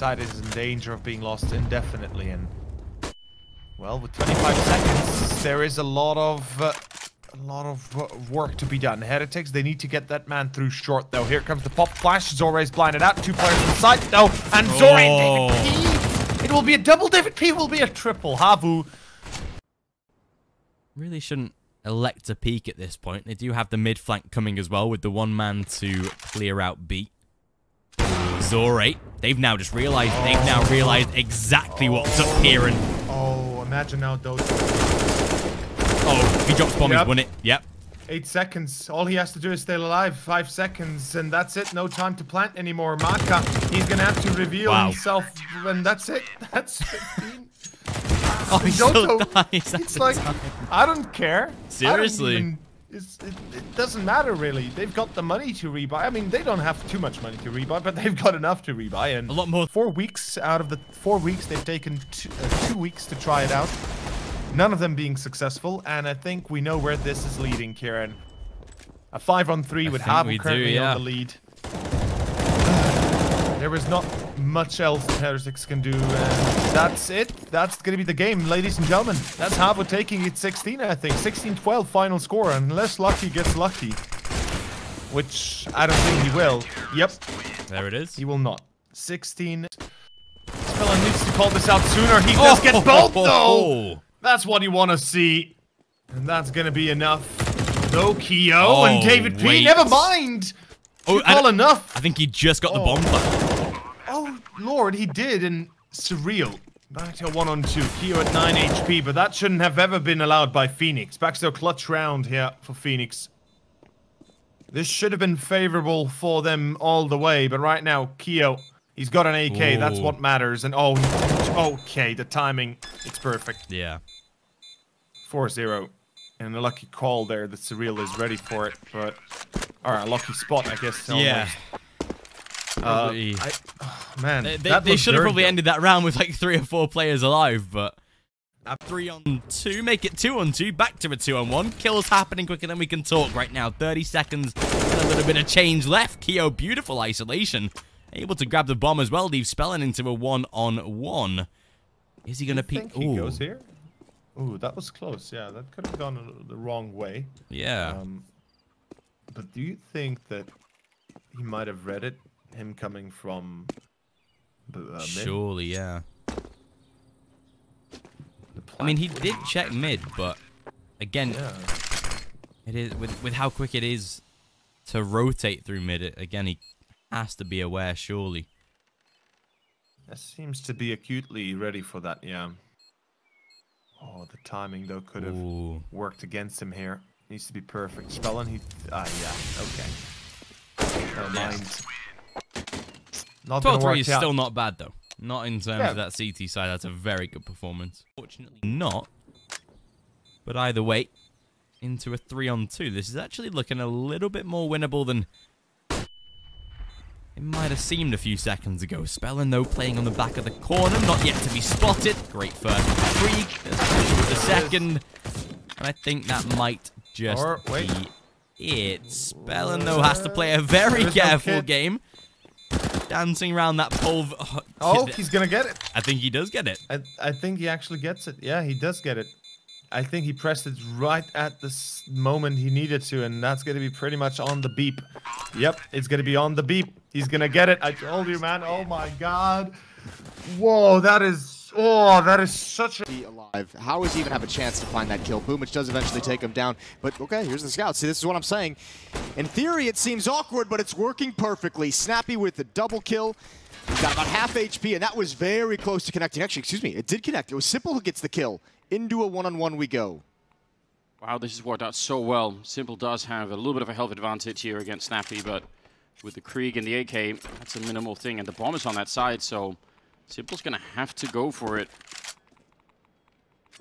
site is in danger of being lost indefinitely. And well, with 25 seconds, there is a lot of work to be done. Heretics, they need to get that man through short, though. Here comes the pop flash. Zoray's blinded out. 2 players on the side, though. And Zoray and David P. It will be a double. David P will be a triple. Havu. Really shouldn't elect a peek at this point. They do have the mid flank coming as well with the one man to clear out B. Zoray, they've now just realized, exactly what's up here. And oh, imagine now those. Oh, if he drops bomb, he's won it. Yep. 8 seconds. All he has to do is stay alive. 5 seconds, and that's it. No time to plant anymore. Maka, he's gonna have to reveal himself, and that's it. That's 15. Oh, he still dies. It's like, I don't care. Seriously. It doesn't matter, really. They've got the money to rebuy. I mean, they don't have too much money to rebuy, but they've got enough to rebuy. And a lot more. 4 weeks out of the 4 weeks, they've taken 2 weeks to try it out. None of them being successful, and I think we know where this is leading, Kieran. A 5-on-3 with Havu currently on the lead. There is not much else Heretics can do, and that's it. That's going to be the game, ladies and gentlemen. That's Havu taking it 16, I think. 16-12 final score, unless Lucky gets lucky. Which I don't think he will. Yep. There it is. He will not. 16. Spellin needs to call this out sooner. He does get both, though! That's what you want to see. And that's going to be enough. No Keo and David P. Never mind! Call enough. I think he just got the bomb button. Oh, Lord, he did, and surreal. Back to 1-on-2. Keo at 9 HP, but that shouldn't have ever been allowed by Phoenix. Back to a clutch round here for Phoenix. This should have been favorable for them all the way, but right now, Keo, he's got an AK. That's what matters. And okay, the timing, it's perfect. Yeah. 4-0. And a lucky call there that Surreal is ready for it, but... Alright, a lucky spot, I guess. Yeah. Man, they should have probably ended that round with like 3 or 4 players alive, but... At 3-on-2, make it 2-on-2, back to a 2-on-1. Kills happening quicker than we can talk right now. 30 seconds, and a little bit of change left. Keo, beautiful isolation. Able to grab the bomb as well, leave Spellin into a 1-on-1. Is he going to peek? He goes here? Ooh, that was close. Yeah, that could have gone the wrong way. Yeah. But do you think that he might have read it? Him coming from mid? Surely, yeah. I mean, he did check mid, but again, it is with how quick it is to rotate through mid. Again, he has to be aware, surely. That seems to be acutely ready for that. Yeah. Oh, the timing though could have worked against him here. Needs to be perfect. Spellin, yeah, okay. Never mind. Not 12-3 is still not bad though. Not in terms of that CT side. That's a very good performance. Fortunately not. But either way, into a 3-on-2. This is actually looking a little bit more winnable than it might have seemed a few seconds ago. Spellin, though, playing on the back of the corner. Not yet to be spotted. Great first freak. The second. And I think that might just be it. Spellin, though, has to play a very careful game. Dancing around that pole. Oh, he's gonna get it. I think he does get it. I think he actually gets it. Yeah, he does get it. I think he pressed it right at the moment he needed to, and that's gonna be pretty much on the beep. Yep, it's gonna be on the beep. He's gonna get it. I told you, man. Oh my God. Whoa, that is such a... alive. How does he even have a chance to find that kill? Boomich does eventually take him down, but okay, here's the scout. See, this is what I'm saying. In theory, it seems awkward, but it's working perfectly. Snappy with the double kill. He's got about half HP, and that was very close to connecting. Actually, excuse me, it did connect. It was Simple who gets the kill. Into a 1-on-1 we go. Wow, this has worked out so well. Simple does have a little bit of a health advantage here against Snappy, but with the Krieg and the AK, that's a minimal thing, and the bomb is on that side, so Simple's gonna have to go for it.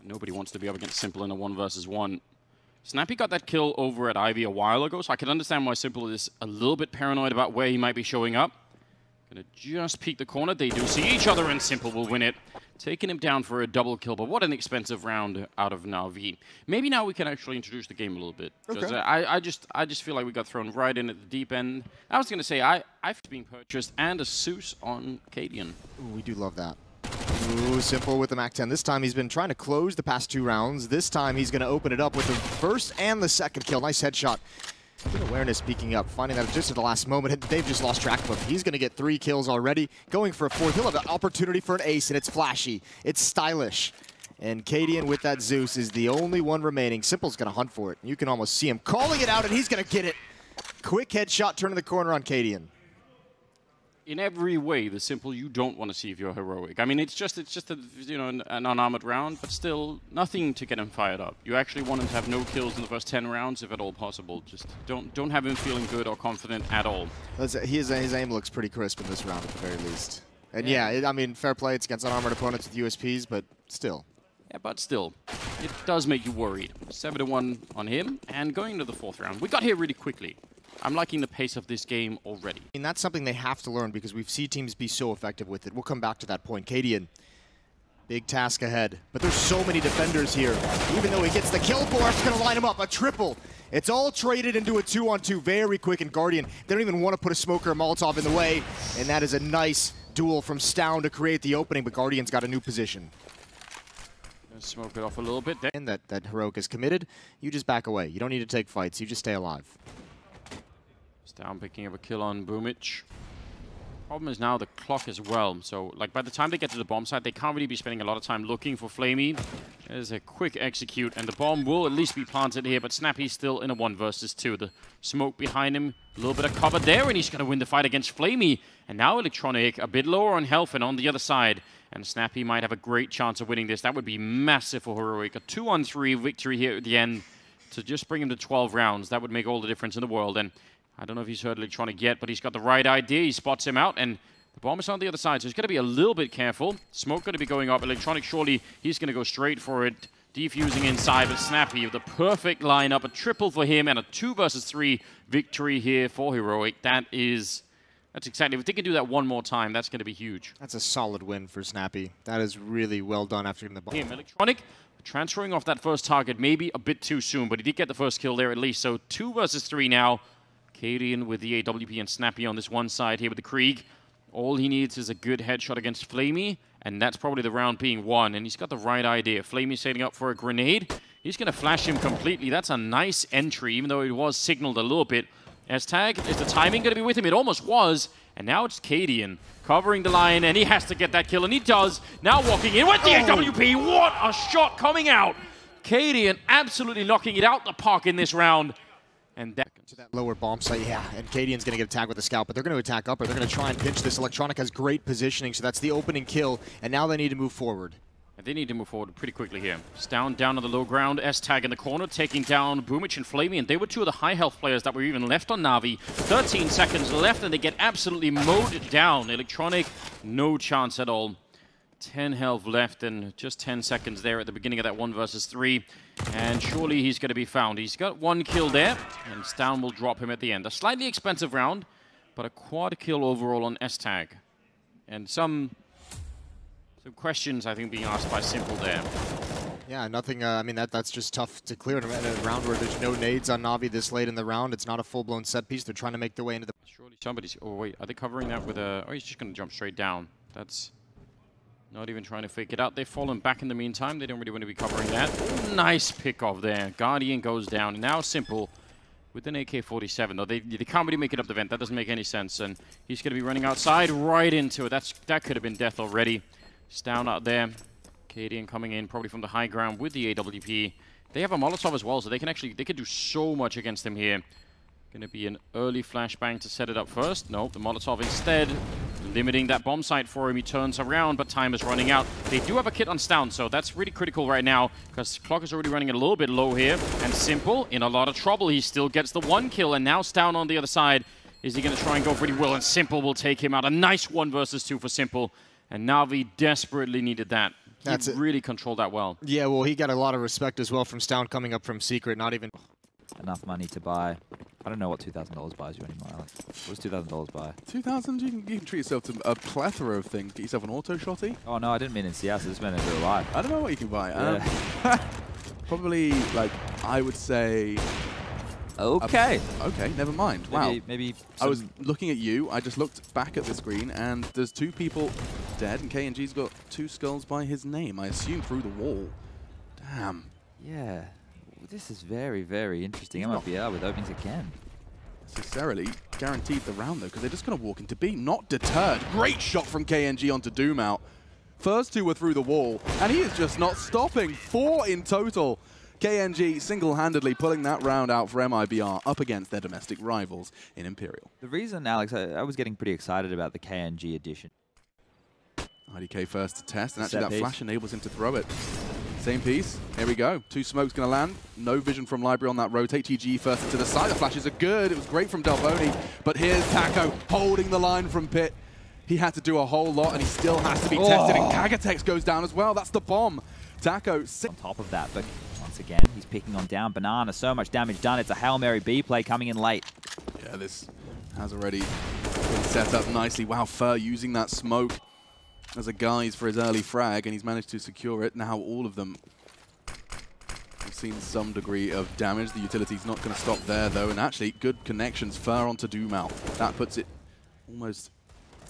Nobody wants to be up against Simple in a 1-versus-1. Snappy got that kill over at Ivy a while ago, so I can understand why Simple is a little bit paranoid about where he might be showing up. Gonna just peek the corner. They do see each other, and Simple will win it. taking him down for a double kill, but what an expensive round out of Na'Vi. Maybe now we can actually introduce the game a little bit. Because Okay. I just feel like we got thrown right in at the deep end. I was going to say, I've been purchased and a Zeus on Cadian. Ooh, we do love that. Ooh, Simple with the MAC-10. This time he's been trying to close the past 2 rounds. This time he's going to open it up with the first and the second kill. Nice headshot. Good awareness peeking up, finding that just at the last moment. They've just lost track of him. He's going to get 3 kills already, going for a 4th. He'll have an opportunity for an ace, and it's flashy. It's stylish. And Cadian with that Zeus is the only one remaining. Simple's going to hunt for it. You can almost see him calling it out, and he's going to get it. Quick headshot, turning the corner on Cadian. In every way, the Simple you don't want to see if you're heroic. I mean, it's just a, you know, an unarmored round, but still nothing to get him fired up. You actually want him to have no kills in the first 10 rounds, if at all possible. Just don't have him feeling good or confident at all. His aim looks pretty crisp in this round at the very least. And yeah, I mean, fair play. It's against unarmored opponents with USPs, but still. Yeah, but still, it does make you worried. 7-1 on him, and going into the 4th round. We got here really quickly. I'm liking the pace of this game already. And that's something they have to learn because we've seen teams be so effective with it. We'll come back to that point. Cadian, big task ahead. But there's so many defenders here. Even though he gets the kill, Borf's going to line him up. A triple. It's all traded into a 2-on-2 very quick. And Guardian, they don't even want to put a smoker or Molotov in the way. And that is a nice duel from Stound to create the opening. But Guardian's got a new position. Smoke it off a little bit there. And that Heroic is committed. You just back away. You don't need to take fights. You just stay alive. Down picking up a kill on Boomich. Problem is now the clock as well. So, like, by the time they get to the bomb site, they can't really be spending a lot of time looking for Flamey. There's a quick execute, and the bomb will at least be planted here, but Snappy's still in a 1 versus 2. The smoke behind him, a little bit of cover there, and he's going to win the fight against Flamey. And now Electronic, a bit lower on health and on the other side. And Snappy might have a great chance of winning this. That would be massive for Heroic. A 2-on-3 victory here at the end to just bring him to 12 rounds. That would make all the difference in the world. And I don't know if he's heard Electronic yet, but he's got the right idea. He spots him out, and the bomb is on the other side, so he's got to be a little bit careful. Smoke going to be going up. Electronic, surely he's going to go straight for it. Defusing inside, but Snappy with the perfect lineup. A triple for him, and a 2 versus 3 victory here for Heroic. That's exciting. If they can do that one more time, that's going to be huge. That's a solid win for Snappy. That is really well done after getting the ball. Electronic transferring off that first target maybe a bit too soon, but he did get the first kill there at least. So 2 versus 3 now. Cadian with the AWP and Snappy on this one side here with the Krieg. All he needs is a good headshot against Flamey, and that's probably the round being won. And he's got the right idea. Flamey setting up for a grenade. He's going to flash him completely. That's a nice entry, even though it was signaled a little bit. S-Tag, is the timing going to be with him? It almost was. And now it's Cadian covering the line, and he has to get that kill, and he does. Now walking in with the AWP. What a shot coming out. Cadian absolutely knocking it out the park in this round. And that to that lower bomb site, yeah, and Cadian's going to get attacked with the scout, but they're going to attack upper. They're going to try and pinch this. Electronic has great positioning, so that's the opening kill, and now they need to move forward. And they need to move forward pretty quickly here. Down on the low ground, S-Tag in the corner, taking down Boomich and Flamey, and they were 2 of the high health players that were even left on Na'Vi. 13 seconds left, and they get absolutely mowed down. Electronic, no chance at all. 10 health left and just 10 seconds there at the beginning of that 1 versus 3. And surely he's going to be found. He's got 1 kill there, and Stound will drop him at the end. A slightly expensive round, but a quad kill overall on S-Tag. And some questions, I think, being asked by Simple there. Yeah, nothing, I mean, that's just tough to clear in a round where there's no nades on Na'Vi this late in the round. It's not a full-blown set piece. They're trying to make their way into the... Surely somebody's... Oh, wait, are they covering that with a... Oh, he's just going to jump straight down. That's... Not even trying to fake it out. They've fallen back in the meantime. They don't really want to be covering that. Oh, nice pick off there. Guardian goes down. And now Simple with an AK-47. Though they can't really make it up the vent. That doesn't make any sense. And he's going to be running outside right into it. That could have been death already. Stound out there. Cadian coming in probably from the high ground with the AWP. They have a Molotov as well, so they can do so much against him here. Going to be an early flashbang to set it up first. No, the Molotov instead limiting that bomb site for him. He turns around, but time is running out. They do have a kit on Stound, so that's really critical right now because clock is already running a little bit low here. And Simple in a lot of trouble. He still gets the 1 kill, and now Stound on the other side. Is he going to try and go for it? He will, and Simple will take him out. A nice 1 versus 2 for Simple. And Na'Vi desperately needed that. He really controlled that well. Yeah, well, he got a lot of respect as well from Stound coming up from Secret, not even... enough money to buy. I don't know what $2,000 buys you anymore, Alex. What does $2,000 buy? 2,000? You can treat yourself to a plethora of things. Get yourself an auto shotty. Oh no, I didn't mean in CS. I just meant in real life. I don't know what you can buy. Yeah. Probably, like, I would say. Okay. Okay, never mind. Wow. Maybe I was looking at you. I just looked back at the screen, and there's 2 people dead, and KNG's got 2 skulls by his name. I assume through the wall. Damn. Yeah. This is very, very interesting. MIBR with openings again. Necessarily guaranteed the round, though, because they're just going to walk into B. Not deterred. Great shot from KNG onto Doomout. First 2 were through the wall, and he is just not stopping. 4 in total. KNG single-handedly pulling that round out for MIBR up against their domestic rivals in Imperial. The reason, Alex, I was getting pretty excited about the KNG edition. IDK first to test, and actually Set that piece. flash enables him to throw it. Same piece. Here we go. 2 smokes going to land. No vision from Library on that rotate. TG first to the side. The flashes are good. It was great from Delboni. But here's Taco holding the line from Pit. He had to do a whole lot, and he still has to be tested. And Kagatex goes down as well. That's the bomb. Taco On top of that, but once again, he's picking on down Banana. So much damage done. It's a Hail Mary B play coming in late. Yeah, this has already been set up nicely. Wow, Fur using that smoke as a guise for his early frag, and he's managed to secure it. Now all of them have seen some degree of damage. The utility's not going to stop there, though, and actually good connections. Fur onto Doomout. That puts it almost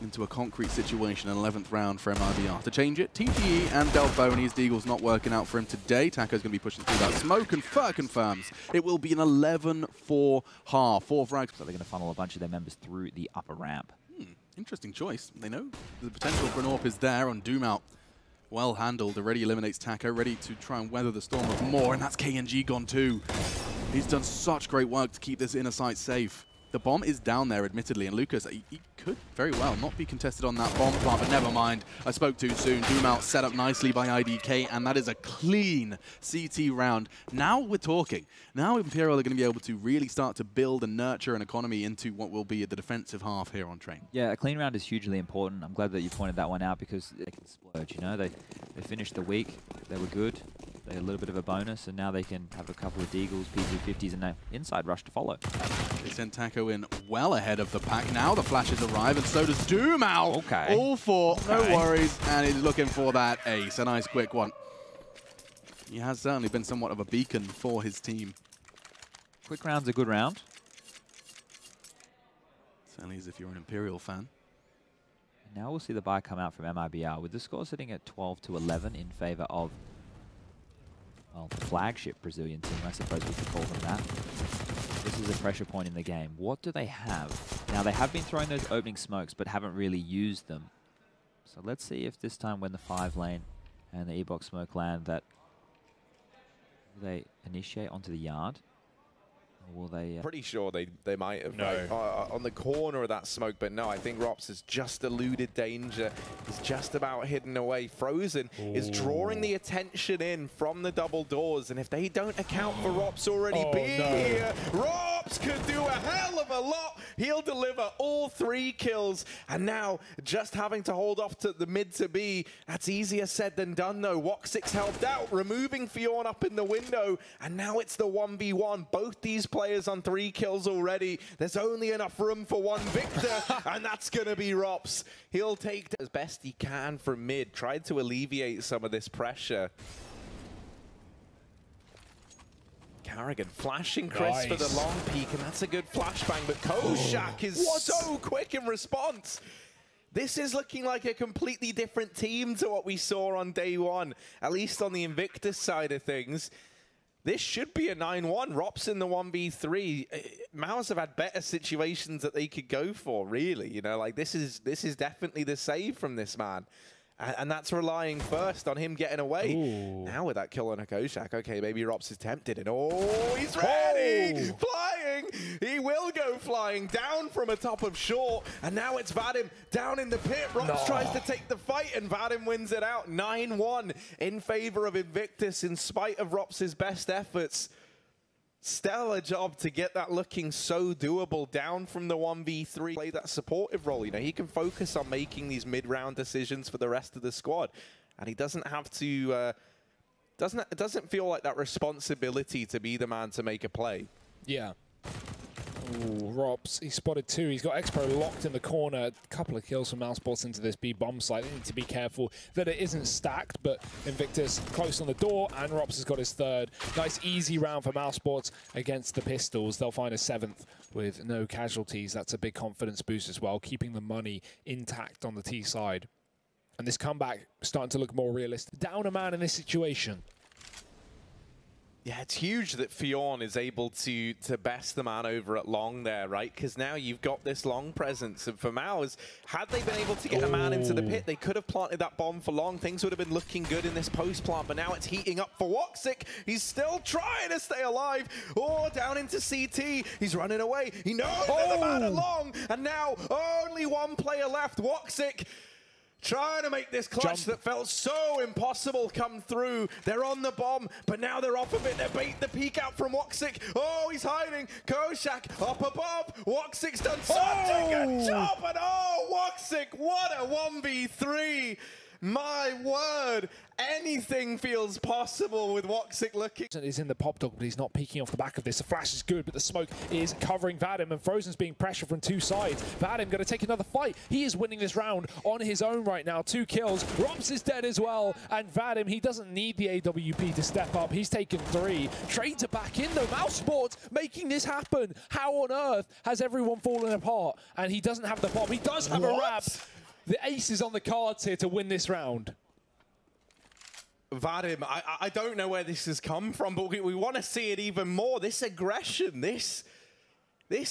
into a concrete situation, an 11th round for MIBR. To change it, TGE and Delboni's Deagle's not working out for him today. Taco's going to be pushing through that smoke, and Fur confirms it will be an 11-4 half. 4 frags. So they're going to funnel a bunch of their members through the upper ramp. Interesting choice. They know the potential for an AWP is there on Doomout. Well handled, already eliminates Taco, ready to try and weather the storm with more, and that's KNG gone too. He's done such great work to keep this inner site safe. The bomb is down there, admittedly, and Lucas, he could very well not be contested on that bomb plant, but never mind. I spoke too soon. Doomout set up nicely by IDK, and that is a clean CT round. Now we're talking. Now Imperial are going to be able to really start to build and nurture an economy into what will be the defensive half here on Train. Yeah, a clean round is hugely important. I'm glad that you pointed that one out because they can splurge, you know. They finished the week, they were good, they had a little bit of a bonus, and now they can have a couple of Deagles, P250s, and an inside rush to follow. They sent Taco in well ahead of the pack. Now the flashes arrive, and so does Doomout. Okay. All 4, no worries, and he's looking for that ace. A nice quick one. He has certainly been somewhat of a beacon for his team. Quick round's a good round. Certainly as if you're an Imperial fan. Now we'll see the buy come out from MIBR with the score sitting at 12-11 in favor of, well, the flagship Brazilian team, I suppose we could call them that. This is a pressure point in the game. What do they have? Now, they have been throwing those opening smokes, but haven't really used them. So let's see if this time when the 5 lane and the E-box smoke land, that will they initiate onto the yard? Or will they... Pretty sure they might have on the corner of that smoke, but no, I think Rops has just eluded danger. He's just about hidden away. Frozen is drawing the attention in from the double doors, and if they don't account for Rops already being here, Rops could do a hell of a lot. He'll deliver all 3 kills, and now just having to hold off to the mid to B, that's easier said than done though. Woxics helped out, removing Fjorn up in the window, and now it's the 1v1. Both these players on 3 kills already. There's only enough room for one victor, and that's going to be Rops. He'll take as best he can from mid, tried to alleviate some of this pressure. Carrigan flashing Chris for the long peek, and that's a good flashbang, but Koshak is so quick in response. This is looking like a completely different team to what we saw on day 1, at least on the Invictus side of things. This should be a 9-1. Rops in the 1v3. Maus have had better situations that they could go for, really. You know, like this is definitely the save from this man. And that's relying first on him getting away. Ooh. Now with that kill on a Koshak, okay, maybe Rops is tempted. And oh, he's ready! Flying! He will go flying down from atop of short. And now it's Vadim down in the pit. Rops tries to take the fight, and Vadim wins it out. 9-1 in favor of Invictus in spite of Rops' best efforts. Stellar job to get that looking so doable down from the 1v3. Play that supportive role. You know, he can focus on making these mid-round decisions for the rest of the squad. And he doesn't have to, it doesn't feel like that responsibility to be the man to make a play. Yeah. Ooh, Rops, he spotted 2. He's got X-Pro locked in the corner. A couple of kills from mousesports into this B bomb site. They need to be careful that it isn't stacked, but Invictus close on the door, and Rops has got his 3rd. Nice easy round for mousesports against the Pistols. They'll find a 7th with no casualties. That's a big confidence boost as well, keeping the money intact on the T side. And this comeback starting to look more realistic. Down a man in this situation. Yeah, it's huge that Fionn is able to best the man over at Long there, right? Because now you've got this Long presence. And for Maus, had they been able to get a man into the pit, they could have planted that bomb for Long. Things would have been looking good in this post-plant, but now it's heating up for Woxic. He's still trying to stay alive. Oh, down into CT. He's running away. He knows there's a man at Long. And now only one player left. Woxic trying to make this clutch that felt so impossible come through. They're on the bomb, but now they're off of it. They bait the peek out from Woxic. Oh, he's hiding. Koshak up above. Woxic's done such a good job. And oh, Woxic, what a 1v3. My word, anything feels possible with Woxic looking. He's in the pop dog, but he's not peeking off the back of this. The flash is good, but the smoke is covering Vadim, and Frozen's being pressured from 2 sides. Vadim going to take another fight. He is winning this round on his own right now. 2 kills. Rops is dead as well, and Vadim, he doesn't need the AWP to step up. He's taken 3. Trades are back in though. mousesports making this happen. How on earth has everyone fallen apart? And he doesn't have the bomb. He does have a wrap. The ace is on the cards here to win this round. Vadim, I don't know where this has come from, but we want to see it even more. This aggression, this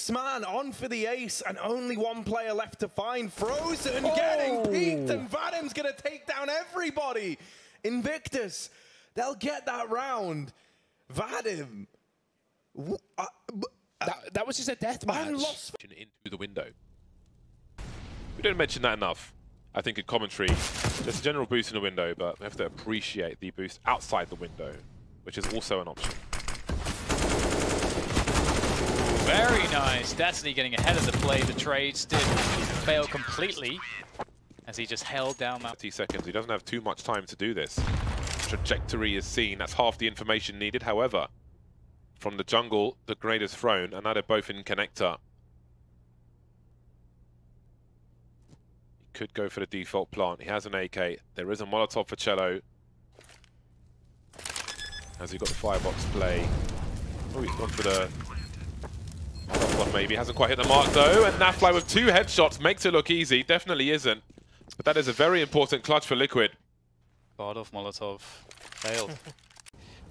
man on for the ace, and only one player left to find. Frozen getting peeked, and Vadim's going to take down everybody. Invictus, they'll get that round. Vadim. That was just a death match. Into the window. We don't mention that enough. I think in commentary, there's a general boost in the window, but we have to appreciate the boost outside the window, which is also an option. Very nice. Destiny getting ahead of the play. The trades did fail completely as he just held down that. 30 seconds. He doesn't have too much time to do this. Trajectory is seen. That's half the information needed. However, from the jungle, the grenade is thrown, and now they're both in connector. Could go for the default plant. He has an AK. There is a Molotov for Cello. Has he got the firebox play? Oh, he's gone for the one maybe. Hasn't quite hit the mark though. And Nafly with 2 headshots makes it look easy. Definitely isn't. But that is a very important clutch for Liquid. God of Molotov. Failed.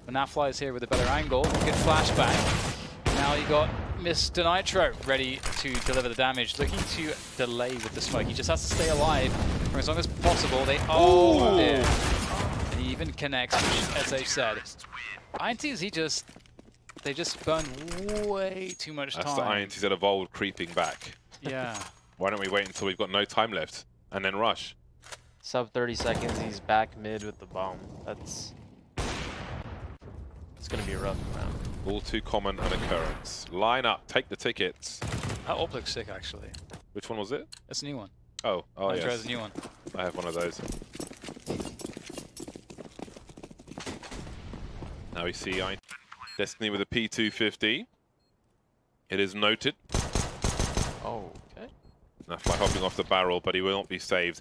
But Nafly is here with a better angle. Good flashback. Now you got Mr. Nitro ready to deliver the damage, looking to delay with the smoke. He just has to stay alive for as long as possible. They dear. And he even connects, which, as I said, INTZ they just burned way too much time. That's the INTZ that evolved creeping back. Yeah. Why don't we wait until we've got no time left and then rush? Sub 30 seconds, he's back mid with the bomb. It's gonna be a rough round. All too common an occurrence. Line up, take the tickets. That op looks sick, actually. Which one was it? It's a new one. Oh, yes. Nitro's a new one. I have one of those. Now we see Destiny with a P250. It is noted. Oh, okay. Nafly hopping off the barrel, but he will not be saved.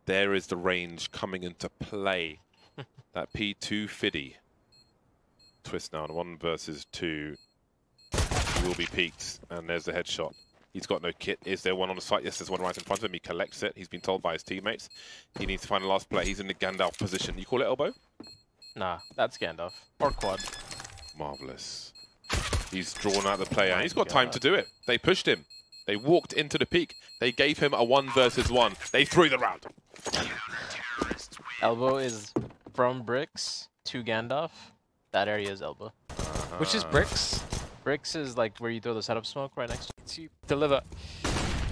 There is the range coming into play. That P250. Twist now, 1 versus 2. He will be peaked, and there's the headshot. He's got no kit. Is there one on the site? Yes, there's one right in front of him. He collects it. He's been told by his teammates. He needs to find the last player. He's in the Gandalf position. You call it elbow? Nah, that's Gandalf. Or quad. Marvelous. He's drawn out the player, and he's got time to do it. They pushed him. They walked into the peak. They gave him a 1 versus 1. They threw the round. Elbow is from Bricks to Gandalf. That area is Elbow. Which is Bricks? Bricks is like where you throw the setup smoke right next to deliver.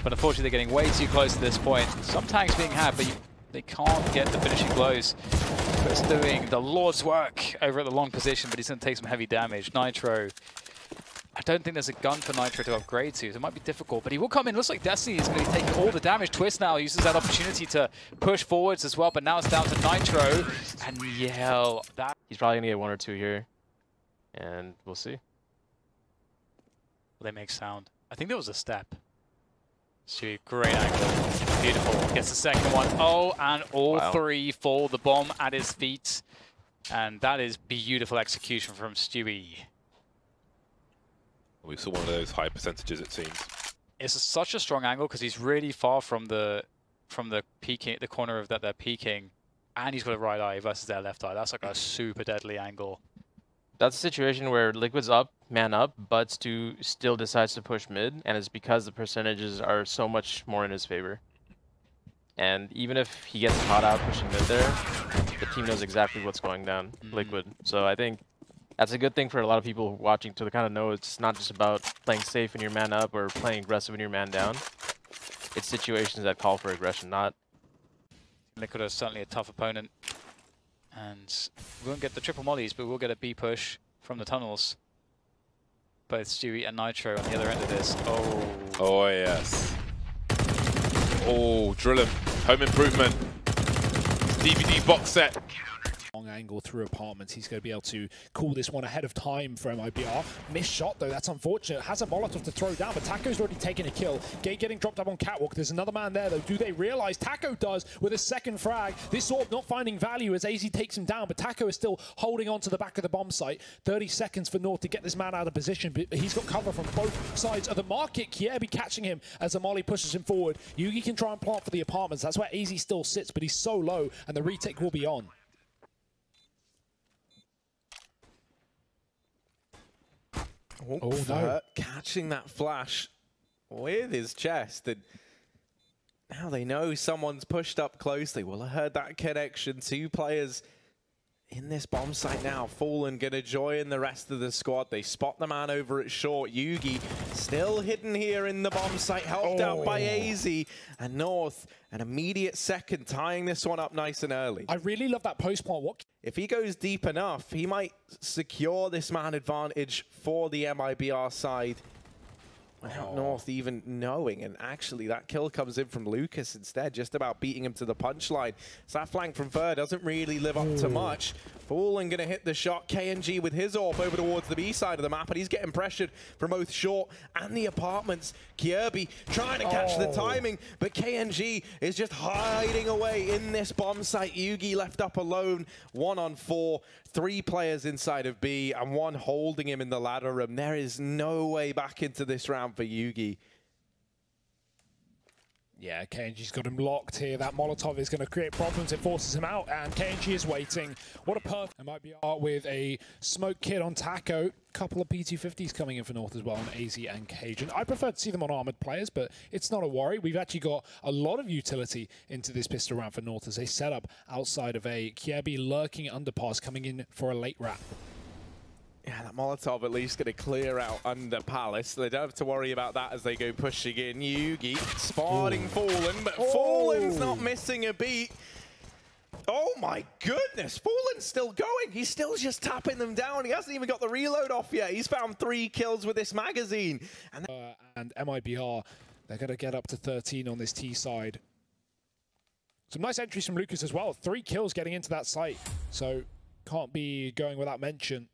But unfortunately, they're getting way too close at this point. Some tags being had, but they can't get the finishing blows. But doing the Lord's work over at the long position, but he's going to take some heavy damage. Nitro. I don't think there's a gun for Nitro to upgrade to, so it might be difficult, but he will come in. Looks like Destiny is going to be taking all the damage. Twist now uses that opportunity to push forwards as well, but now it's down to Nitro and Yell. He's probably going to get 1 or 2 here, and we'll see. Will they make sound? I think there was a step. Stewie, great angle. Beautiful. Gets the second one. Oh, and all three fall. The bomb at his feet. And that is beautiful execution from Stewie. We saw one of those high percentages, it seems. It's such a strong angle because he's really far from the peaking, the corner of that they're peaking, and he's got a right eye versus their left eye. That's like a super deadly angle. That's a situation where Liquid's up, man up, but Stu still decides to push mid, and it's because the percentages are so much more in his favor. And even if he gets caught out pushing mid there, the team knows exactly what's going down, Liquid. So I think that's a good thing for a lot of people watching to kind of know it's not just about playing safe in your man up or playing aggressive in your man down. It's situations that call for aggression, not... Liquid is certainly a tough opponent. And we won't get the triple mollies, but we'll get a B push from the tunnels. Both Stewie and Nitro on the other end of this. Oh. Oh, yes. Oh, drill him. Home improvement. DVD box set. Long angle through apartments. He's going to be able to call this one ahead of time for MIBR. Missed shot though, that's unfortunate. Has a Molotov to throw down, but Taco's already taken a kill. Gate getting dropped up on Catwalk. There's another man there though. Do they realize? Taco does with a second frag. This orb not finding value as AZ takes him down, but Taco is still holding on to the back of the bomb site. 30 seconds for North to get this man out of position, but he's got cover from both sides of the market. Kiebi catching him as Amali pushes him forward. Yugi can try and plant for the apartments. That's where AZ still sits, but he's so low, and the retake will be on. Oh no. Catching that flash with his chest. And now they know someone's pushed up closely. Well, I heard that connection. Two players in this bomb site now. Fallen gonna join the rest of the squad. They spot the man over at short. Yugi still hidden here in the bomb site, helped out by AZ. And North, an immediate second, tying this one up nice and early. I really love that post plant. What? If he goes deep enough, he might secure this man advantage for the MIBR side without North even knowing. And actually, that kill comes in from Lucas instead, just about beating him to the punchline. So that flank from Fur doesn't really live up to much. Fallen gonna hit the shot. KNG with his AWP over towards the B side of the map, and he's getting pressured from both short and the apartments. Kiebi trying to catch the timing, but KNG is just hiding away in this bomb site. Yugi left up alone, 1-on-4. 3 players inside of B and 1 holding him in the ladder room. There is no way back into this round for Yugi. Yeah, KNG's got him locked here. That Molotov is going to create problems. It forces him out, and KNG is waiting. What a perfect... It might be art with a smoke kit on Taco. Couple of P250s coming in for North as well on AZ and Cajun. I prefer to see them on armored players, but it's not a worry. We've actually got a lot of utility into this pistol round for North as they set up outside of a Kiebi lurking underpass coming in for a late wrap. Yeah, that Molotov at least going to clear out under Palace. So they don't have to worry about that as they go pushing in. Yugi spotting Fallen, but Fallen's not missing a beat. Oh my goodness, Fallen's still going. He's still just tapping them down. He hasn't even got the reload off yet. He's found 3 kills with this magazine. And MIBR, they're going to get up to 13 on this T side. Some nice entries from Lucas as well. 3 kills getting into that site. So can't be going without mention.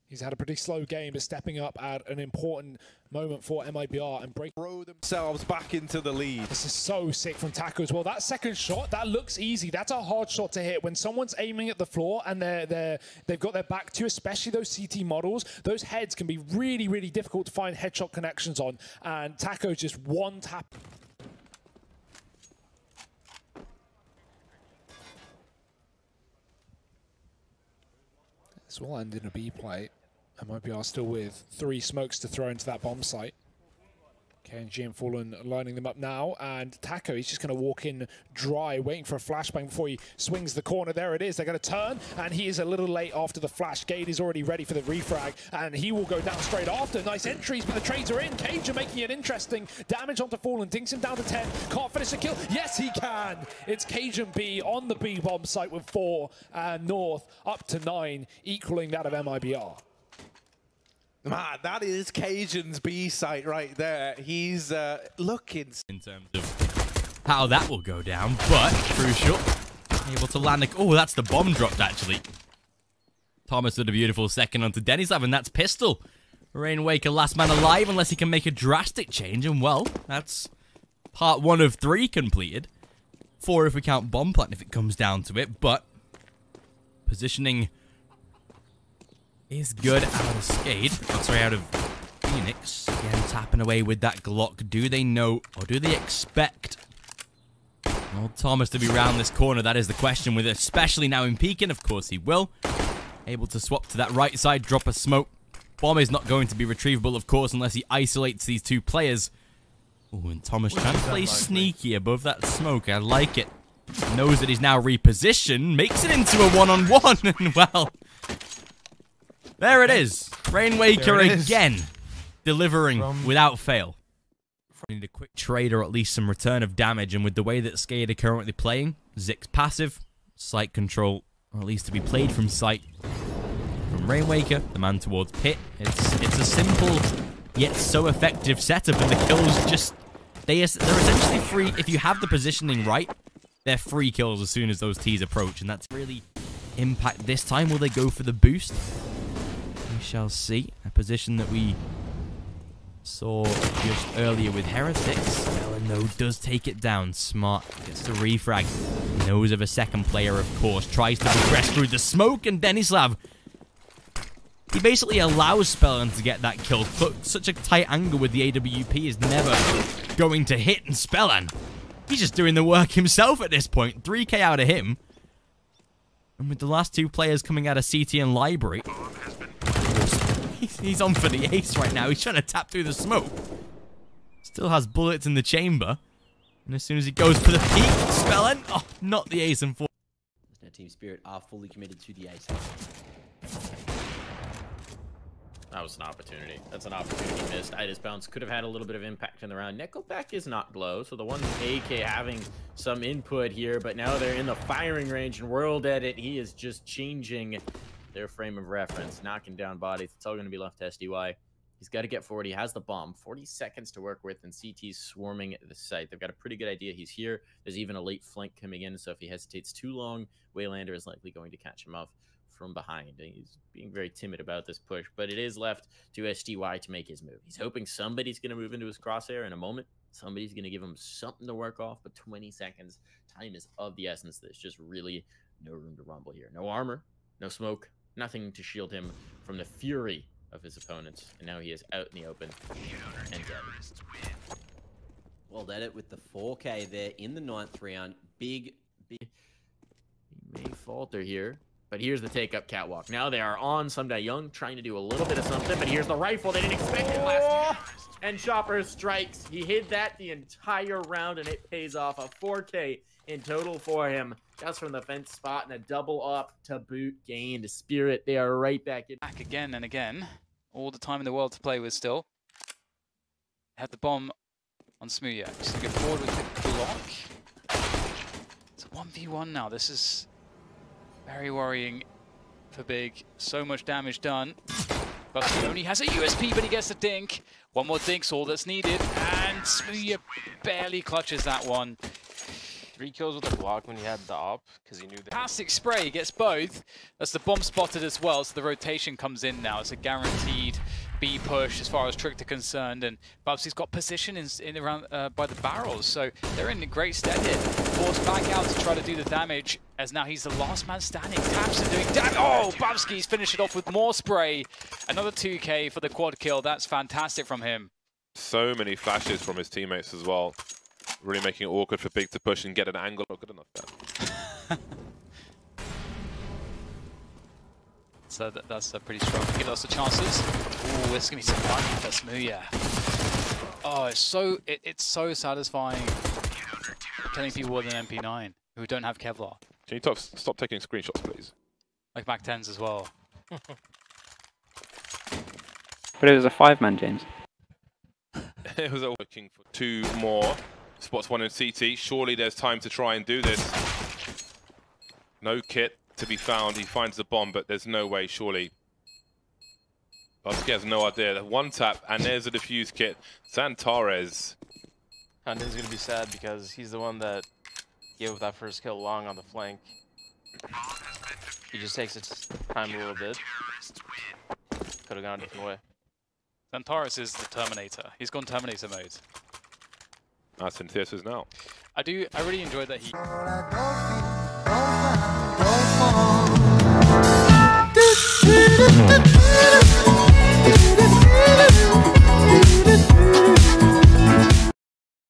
He's had a pretty slow game, but stepping up at an important moment for MIBR and throw themselves back into the lead. This is so sick from Taco as well. That second shot, that looks easy. That's a hard shot to hit. When someone's aiming at the floor and they've got their back to, especially those CT models, those heads can be really, really difficult to find headshot connections on. And Taco just one tap. This will end in a B play. MIBR still with 3 smokes to throw into that bomb site. KNG and Fallen lining them up now, and Taco, he's just going to walk in dry, waiting for a flashbang before he swings the corner. There it is. They're going to turn, and he is a little late after the flash. Gate is already ready for the refrag, and he will go down straight after. Nice entries, but the trades are in. Cajun making it interesting. Damage onto Fallen, dinks him down to 10. Can't finish the kill. Yes, he can. It's Cajun B on the B bomb site with 4, and North up to 9, equaling that of MIBR. Man, that is Cajun's B site right there. He's looking... In terms of how that will go down, but crucial. Able to land a... Oh, that's the bomb dropped, actually. Thomas with a beautiful second onto Denny's Lab, and that's Pistol Rainwaker last man alive unless he can make a drastic change, and well, that's part 1 of 3 completed. 4 if we count bomb plant if it comes down to it, but positioning is good out of Skade. Oh, sorry, out of Phoenix. Again, tapping away with that Glock. Do they know, or do they expect old Thomas to be round this corner? That is the question, with especially now in peeking. Of course he will. Able to swap to that right side, drop a smoke. Bomb is not going to be retrievable, of course, unless he isolates these 2 players. Oh, and Thomas trying to play sneaky above that smoke. I like it. Knows that he's now repositioned. Makes it into a one-on-one. And, well, there it is. Rainwaker again. Delivering without fail. Need a quick trade or at least some return of damage. And with the way that Skade are currently playing, Zik's passive, sight control, or at least to be played from sight. From Rainwaker, the man towards Pit. It's a simple yet so effective setup, and the kills just... They're essentially free. If you have the positioning right, they're free kills as soon as those T's approach, and that's really impact this time. Will they go for the boost? We shall see. A position that we saw just earlier with Heretics. Melano does take it down. Smart gets the refrag. Knows of a second player, of course. Tries to progress through the smoke, and Denislav, he basically allows Spellin to get that kill. Such a tight angle with the AWP is never going to hit, and Spellin, he's just doing the work himself at this point. 3k out of him. And with the last 2 players coming out of CT and Library, he's on for the ace right now. He's trying to tap through the smoke. Still has bullets in the chamber. And as soon as he goes for the peak, Spellin, oh, not the ace and 4. Now Team Spirit are fully committed to the ace. That was an opportunity. That's an opportunity missed. Idas Bounce could have had a little bit of impact in the round. Nickelback is not glow, so the one AK having some input here, but now they're in the firing range, and World Edit, he is just changing their frame of reference, knocking down bodies. It's all going to be left to SDY. He's got to get forward. He has the bomb. 40 seconds to work with, and CT's swarming the site. They've got a pretty good idea he's here. There's even a late flank coming in, so if he hesitates too long, Waylander is likely going to catch him off from behind. He's being very timid about this push, but it is left to SDY to make his move. He's hoping somebody's going to move into his crosshair in a moment. Somebody's going to give him something to work off, but 20 seconds. Time is of the essence. There's just really no room to rumble here. No armor, no smoke, nothing to shield him from the fury of his opponents. And now he is out in the open and dead. Well, Edit with the 4K there in the 9th round. Big. He may falter here. But here's the take-up catwalk. Now they are on Sunday Young, trying to do a little bit of something, but here's the rifle. They didn't expect it last year. And Chopper strikes. He hid that the entire round, and it pays off. A 4K in total for him. Just from the fence spot, and a double up to boot gained. Spirit, they are right back in. Back again and again. All the time in the world to play with still. Have the bomb on Smooya. Just to go forward with the block. It's a 1v1 now. This is very worrying for Big. So much damage done. Buster only has a USP, but he gets the dink. One more dink's all that's needed, and Smooya barely clutches that one. 3 kills with the block when he had the op, because he knew that. Fantastic spray, he gets both. That's the bomb spotted as well, so the rotation comes in now. It's a guaranteed B push as far as Tricked are concerned, and Bubsy's got position in around by the barrels, so they're in great stead here. Forced back out to try to do the damage, as now he's the last man standing. Taps and doing damage. Oh, Bubsky's finished it off with more spray. Another 2K for the quad kill. That's fantastic from him. So many flashes from his teammates as well. Really making it awkward for Big to push and get an angle. Not good enough there. So that's pretty strong. Give us the chances. Ooh, this is gonna be some money for Smooya. Oh, it's so satisfying killing people with an MP9 who don't have Kevlar. Can you stop taking screenshots, please? Like Mac 10s as well. But it was a 5-man, James. It was looking for 2 more spots, 1 in CT. Surely there's time to try and do this. No kit to be found. He finds the bomb, but there's no way, surely. Bubsky has no idea. 1 tap, and there's a defuse kit. Santares. Hunting's going to be sad because he's the one that gave up that first kill long on the flank. He just takes his time a little bit. Could have gone a different way. Xantares is the Terminator. He's gone Terminator mode. That's in theaters now. I really enjoyed that he...